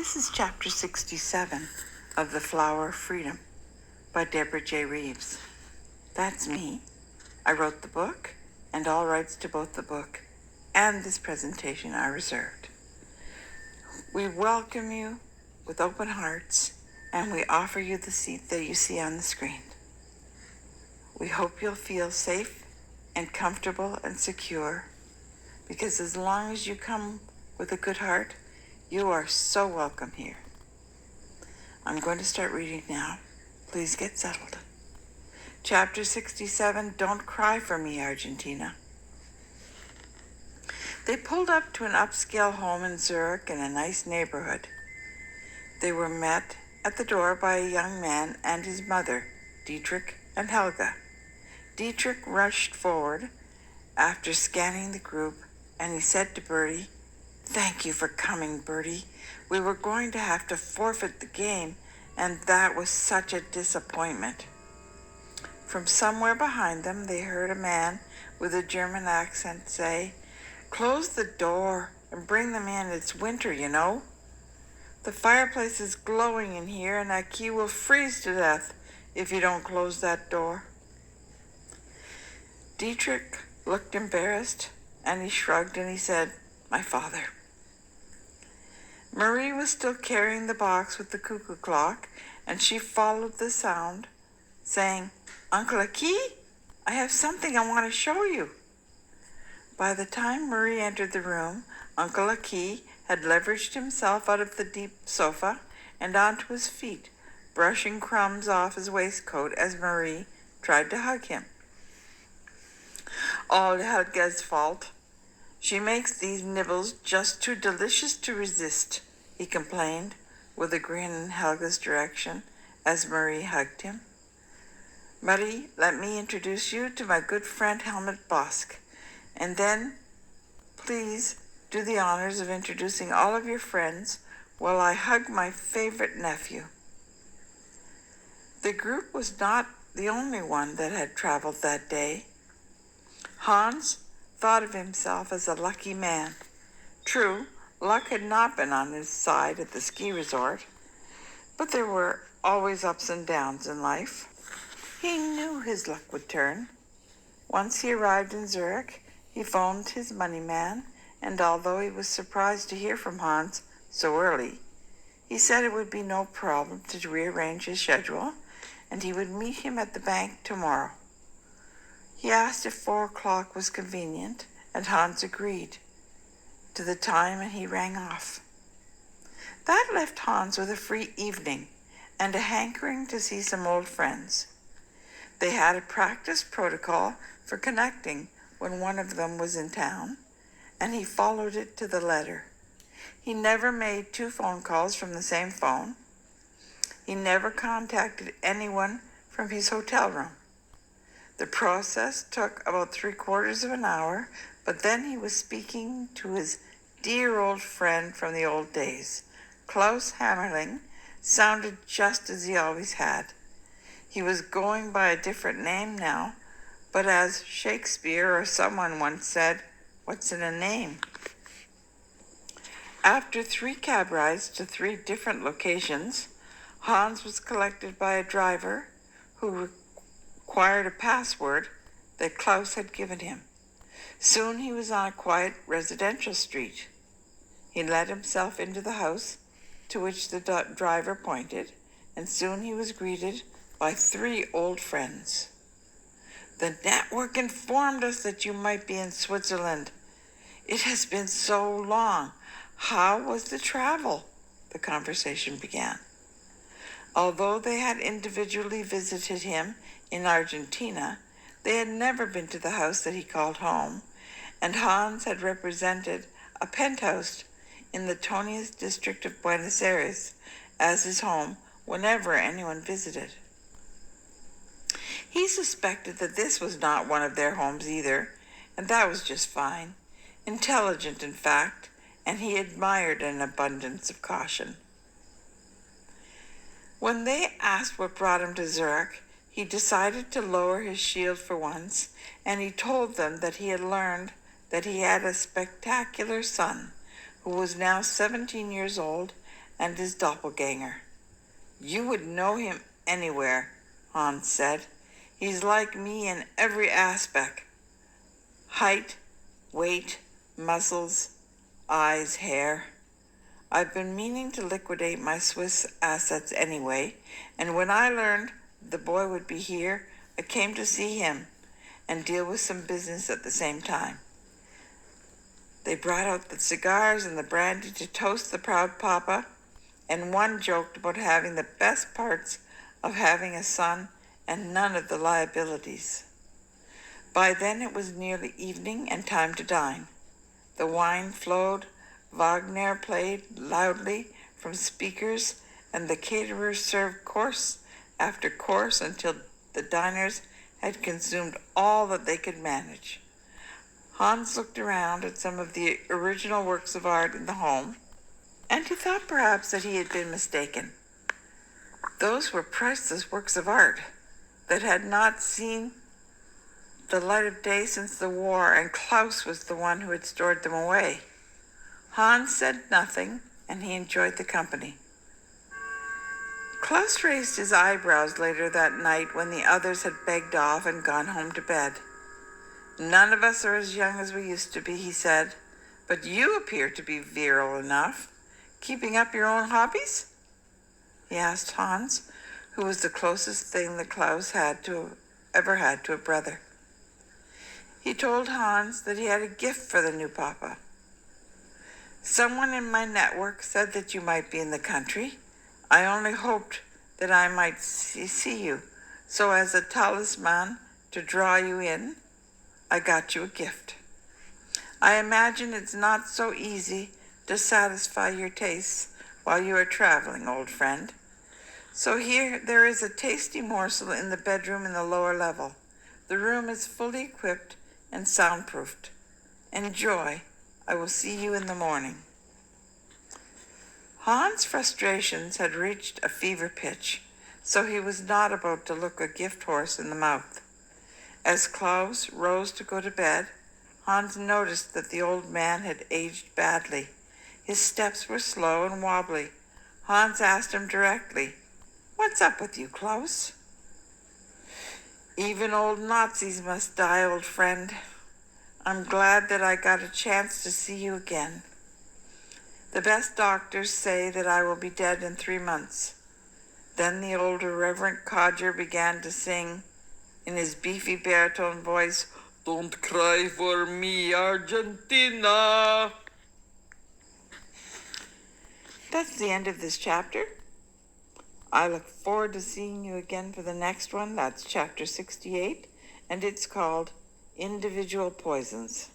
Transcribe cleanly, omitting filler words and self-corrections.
This is chapter 67 of The Flower of Freedom by Deborah J. Reeves. That's me. I wrote the book, and all rights to both the book and this presentation are reserved. We welcome you with open hearts, and we offer you the seat that you see on the screen. We hope you'll feel safe and comfortable and secure, because as long as you come with a good heart, you are so welcome here. I'm going to start reading now. Please get settled. Chapter 67, Don't Cry for Me, Argentina. They pulled up to an upscale home in Zurich in a nice neighborhood. They were met at the door by a young man and his mother, Dietrich and Helga. Dietrich rushed forward after scanning the group, and he said to Bertie, "Thank you for coming, Bertie. We were going to have to forfeit the game, and that was such a disappointment." From somewhere behind them, they heard a man with a German accent say, "Close the door and bring them in. It's winter, you know. The fireplace is glowing in here, and that key will freeze to death if you don't close that door." Dietrich looked embarrassed, and he shrugged and he said, "My father." Marie was still carrying the box with the cuckoo clock, and she followed the sound, saying, "Uncle Aki, I have something I want to show you." By the time Marie entered the room, Uncle Aki had leveraged himself out of the deep sofa and onto his feet, brushing crumbs off his waistcoat as Marie tried to hug him. "All Helga's fault. She makes these nibbles just too delicious to resist," he complained, with a grin in Helga's direction as Marie hugged him. "Marie, let me introduce you to my good friend Helmut Bosk, and then please do the honors of introducing all of your friends while I hug my favorite nephew." The group was not the only one that had traveled that day. Hans thought of himself as a lucky man. True, luck had not been on his side at the ski resort, but there were always ups and downs in life. He knew his luck would turn. Once he arrived in Zurich, he phoned his money man, and although he was surprised to hear from Hans so early, he said it would be no problem to rearrange his schedule, and he would meet him at the bank tomorrow. He asked if 4 o'clock was convenient, and Hans agreed to the time, and he rang off. That left Hans with a free evening and a hankering to see some old friends. They had a practiced protocol for connecting when one of them was in town, and he followed it to the letter. He never made 2 phone calls from the same phone. He never contacted anyone from his hotel room. The process took about 3/4 of an hour, but then he was speaking to his dear old friend from the old days. Klaus Hammerling sounded just as he always had. He was going by a different name now, but as Shakespeare or someone once said, "What's in a name?" After 3 cab rides to 3 different locations, Hans was collected by a driver who required a password that Klaus had given him. Soon he was on a quiet residential street. He let himself into the house to which the driver pointed, and soon he was greeted by 3 old friends. "The network informed us that you might be in Switzerland. It has been so long. How was the travel?" the conversation began. Although they had individually visited him in Argentina, they had never been to the house that he called home, and Hans had represented a penthouse in the Tonias district of Buenos Aires as his home whenever anyone visited. He suspected that this was not one of their homes either, and that was just fine. Intelligent, in fact, and he admired an abundance of caution. When they asked what brought him to Zurich, he decided to lower his shield for once, and he told them that he had learned that he had a spectacular son who was now 17 years old and his doppelganger. You would know him anywhere, Hans said. He's like me in every aspect. Height, weight, muscles, eyes, hair. I've been meaning to liquidate my Swiss assets anyway, and when I learned the boy would be here, I came to see him and deal with some business at the same time. They brought out the cigars and the brandy to toast the proud papa, and one joked about having the best parts of having a son and none of the liabilities. By then it was nearly evening and time to dine. The wine flowed, Wagner played loudly from speakers, and the caterers served course after course until the diners had consumed all that they could manage. Hans looked around at some of the original works of art in the home, and he thought perhaps that he had been mistaken. Those were priceless works of art that had not seen the light of day since the war, and Klaus was the one who had stored them away. Hans said nothing, and he enjoyed the company. Klaus raised his eyebrows later that night when the others had begged off and gone home to bed. None of us are as young as we used to be, he said, but you appear to be virile enough. Keeping up your own hobbies? He asked Hans, who was the closest thing that Klaus ever had to a brother. He told Hans that he had a gift for the new papa. Someone in my network said that you might be in the country. I only hoped that I might see you, so as a talisman to draw you in, I got you a gift. I imagine it's not so easy to satisfy your tastes while you are traveling, old friend. So here there is a tasty morsel in the bedroom in the lower level. The room is fully equipped and soundproofed. Enjoy. I will see you in the morning. Hans' frustrations had reached a fever pitch, so he was not about to look a gift horse in the mouth. As Klaus rose to go to bed, Hans noticed that the old man had aged badly. His steps were slow and wobbly. Hans asked him directly, "What's up with you, Klaus?" "Even old Nazis must die, old friend. I'm glad that I got a chance to see you again. The best doctors say that I will be dead in 3 months." Then the old irreverent codger began to sing in his beefy baritone voice, "Don't cry for me, Argentina." That's the end of this chapter. I look forward to seeing you again for the next one. That's chapter 68, and it's called Individual Poisons.